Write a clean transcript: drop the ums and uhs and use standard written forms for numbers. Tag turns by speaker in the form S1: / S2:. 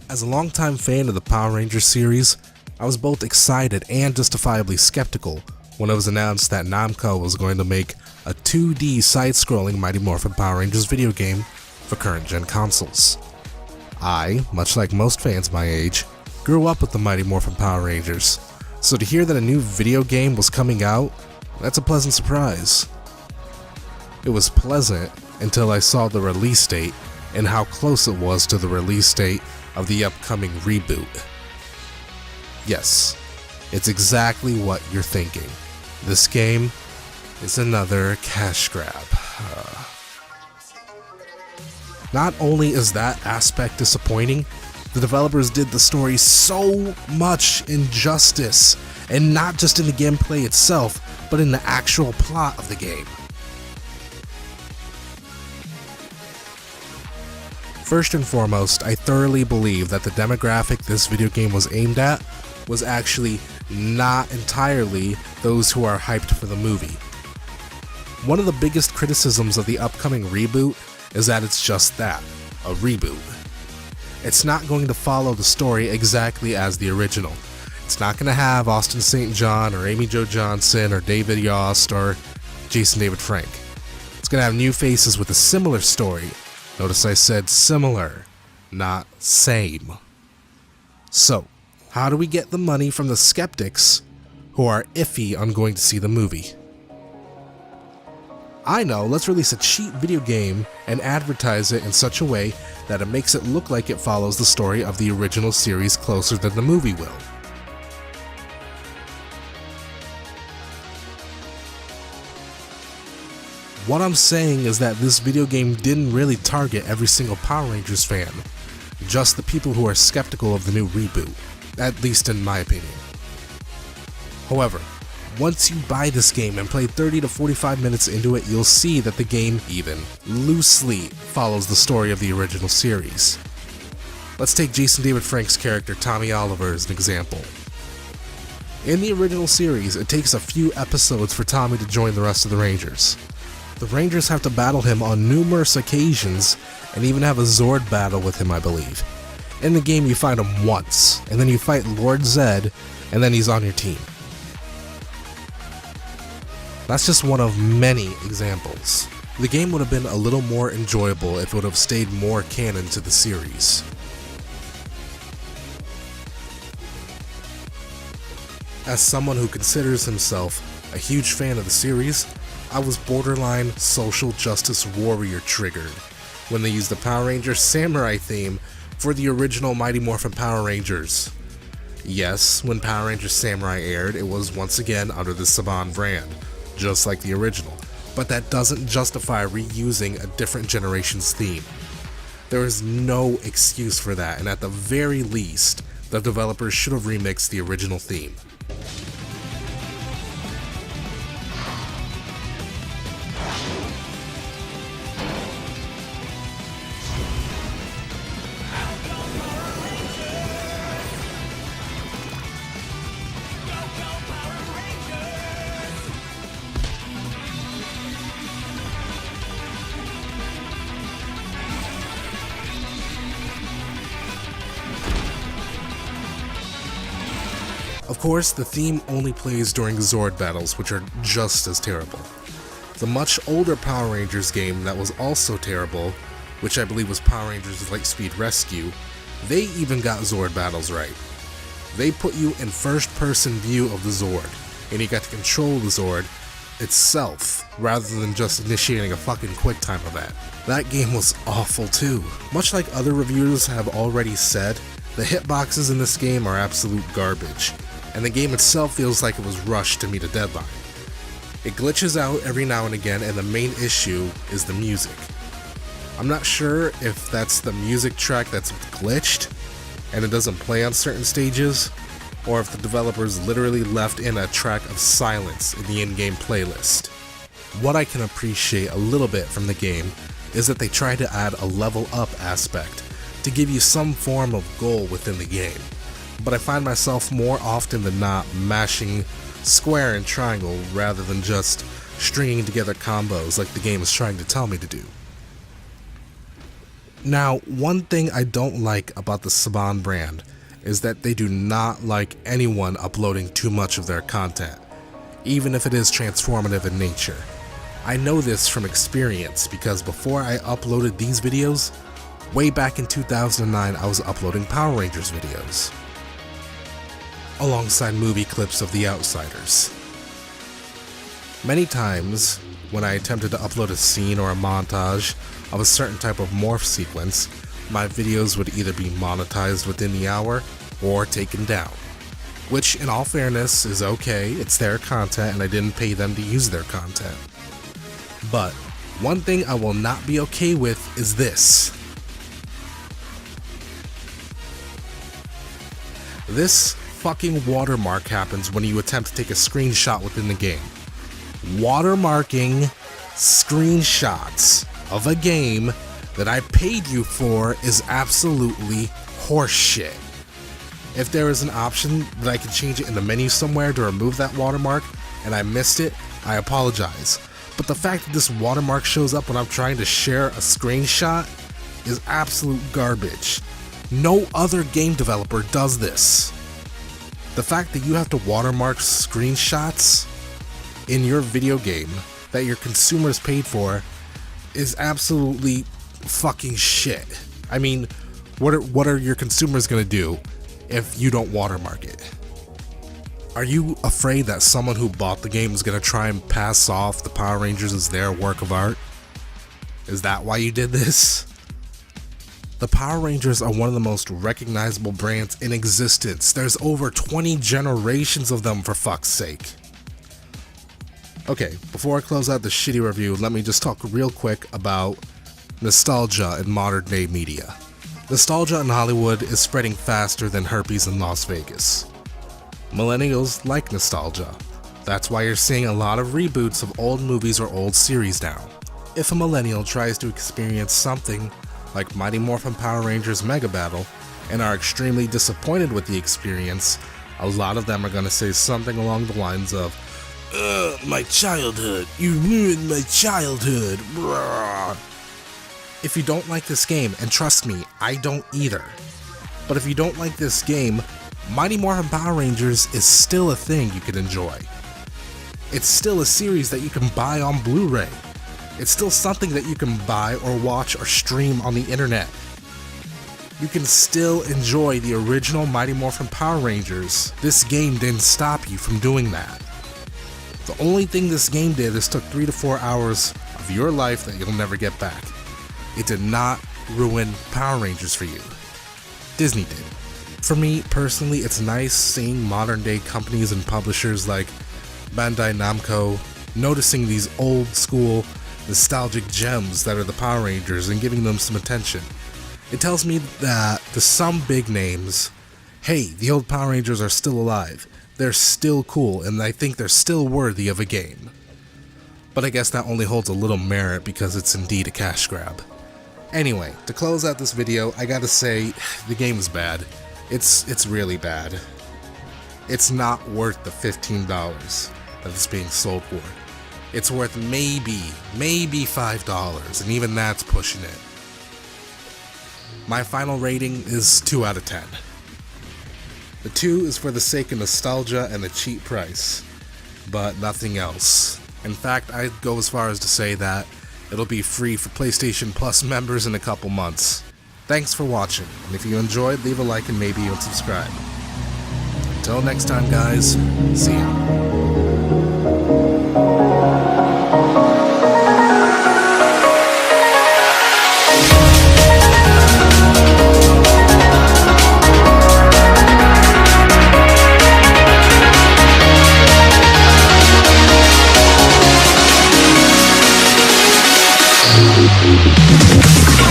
S1: As a longtime fan of the Power Rangers series, I was both excited and justifiably skeptical when it was announced that Namco was going to make a 2D side-scrolling Mighty Morphin Power Rangers video game for current-gen consoles. I, much like most fans my age, grew up with the Mighty Morphin Power Rangers, so to hear that a new video game was coming out, that's a pleasant surprise. It was pleasant until I saw the release date and how close it was to the release date of the upcoming reboot. Yes, it's exactly what you're thinking. This game is another cash grab. Not only is that aspect disappointing, the developers did the story so much injustice, and not just in the gameplay itself, but in the actual plot of the game. First and foremost, I thoroughly believe that the demographic this video game was aimed at was actually not entirely those who are hyped for the movie. One of the biggest criticisms of the upcoming reboot is that it's just that, a reboot. It's not going to follow the story exactly as the original. It's not going to have Austin St. John or Amy Jo Johnson or David Yost or Jason David Frank. It's going to have new faces with a similar story. Notice I said similar, not same. So, how do we get the money from the skeptics who are iffy on going to see the movie? I know, let's release a cheap video game and advertise it in such a way that it makes it look like it follows the story of the original series closer than the movie will. What I'm saying is that this video game didn't really target every single Power Rangers fan, just the people who are skeptical of the new reboot, at least in my opinion. However, once you buy this game and play 30 to 45 minutes into it, you'll see that the game even loosely follows the story of the original series. Let's take Jason David Frank's character Tommy Oliver as an example. In the original series, it takes a few episodes for Tommy to join the rest of the Rangers. The Rangers have to battle him on numerous occasions and even have a Zord battle with him, I believe. In the game, you fight him once, and then you fight Lord Zed, and then he's on your team. That's just one of many examples. The game would have been a little more enjoyable if it would have stayed more canon to the series. As someone who considers himself a huge fan of the series, I was borderline social justice warrior triggered when they used the Power Rangers Samurai theme for the original Mighty Morphin Power Rangers. Yes, when Power Rangers Samurai aired, it was once again under the Saban brand, just like the original, but that doesn't justify reusing a different generation's theme. There is no excuse for that, and at the very least, the developers should have remixed the original theme. Of course, the theme only plays during Zord battles, which are just as terrible. The much older Power Rangers game that was also terrible, which I believe was Power Rangers Lightspeed Rescue, they even got Zord battles right. They put you in first-person view of the Zord, and you got to control the Zord itself, rather than just initiating a fucking QuickTime event. That game was awful too. Much like other reviewers have already said, the hitboxes in this game are absolute garbage, and the game itself feels like it was rushed to meet a deadline. It glitches out every now and again, and the main issue is the music. I'm not sure if that's the music track that's glitched and it doesn't play on certain stages, or if the developers literally left in a track of silence in the in-game playlist. What I can appreciate a little bit from the game is that they try to add a level up aspect to give you some form of goal within the game, but I find myself more often than not mashing square and triangle rather than just stringing together combos like the game is trying to tell me to do. Now, one thing I don't like about the Saban brand is that they do not like anyone uploading too much of their content, even if it is transformative in nature. I know this from experience because before I uploaded these videos, way back in 2009 I was uploading Power Rangers videos, alongside movie clips of The Outsiders. Many times, when I attempted to upload a scene or a montage of a certain type of morph sequence, my videos would either be monetized within the hour or taken down. Which, in all fairness, is okay, it's their content and I didn't pay them to use their content. But, one thing I will not be okay with is this. This fucking watermark happens when you attempt to take a screenshot within the game. Watermarking screenshots of a game that I paid you for is absolutely horseshit. If there is an option that I can change it in the menu somewhere to remove that watermark and I missed it, I apologize. But the fact that this watermark shows up when I'm trying to share a screenshot is absolute garbage. No other game developer does this. The fact that you have to watermark screenshots in your video game that your consumers paid for is absolutely fucking shit. I mean, what are your consumers gonna do if you don't watermark it? Are you afraid that someone who bought the game is gonna try and pass off the Power Rangers as their work of art? Is that why you did this? The Power Rangers are one of the most recognizable brands in existence. There's over 20 generations of them, for fuck's sake. Okay, before I close out the shitty review, let me just talk real quick about nostalgia in modern day media. Nostalgia in Hollywood is spreading faster than herpes in Las Vegas. Millennials like nostalgia. That's why you're seeing a lot of reboots of old movies or old series now. If a millennial tries to experience something like Mighty Morphin Power Rangers Mega Battle and are extremely disappointed with the experience, a lot of them are going to say something along the lines of, my childhood, you ruined my childhood. Brrr. If you don't like this game, and trust me, I don't either, but if you don't like this game, Mighty Morphin Power Rangers is still a thing you can enjoy. It's still a series that you can buy on Blu-ray. It's still something that you can buy or watch or stream on the internet. You can still enjoy the original Mighty Morphin Power Rangers. This game didn't stop you from doing that. The only thing this game did is took 3 to 4 hours of your life that you'll never get back. It did not ruin Power Rangers for you. Disney did. For me, personally, it's nice seeing modern day companies and publishers like Bandai Namco noticing these old school nostalgic gems that are the Power Rangers and giving them some attention. It tells me that to some big names, hey, the old Power Rangers are still alive. They're still cool, and I think they're still worthy of a game. But I guess that only holds a little merit because it's indeed a cash grab. Anyway, to close out this video, I gotta say, the game is bad. It's really bad. It's not worth the $15 that it's being sold for. It's worth maybe $5, and even that's pushing it. My final rating is 2 out of 10. The 2 is for the sake of nostalgia and the cheap price, but nothing else. In fact, I'd go as far as to say that it'll be free for PlayStation Plus members in a couple months. Thanks for watching, and if you enjoyed, leave a like and maybe even subscribe. Until next time, guys, see ya.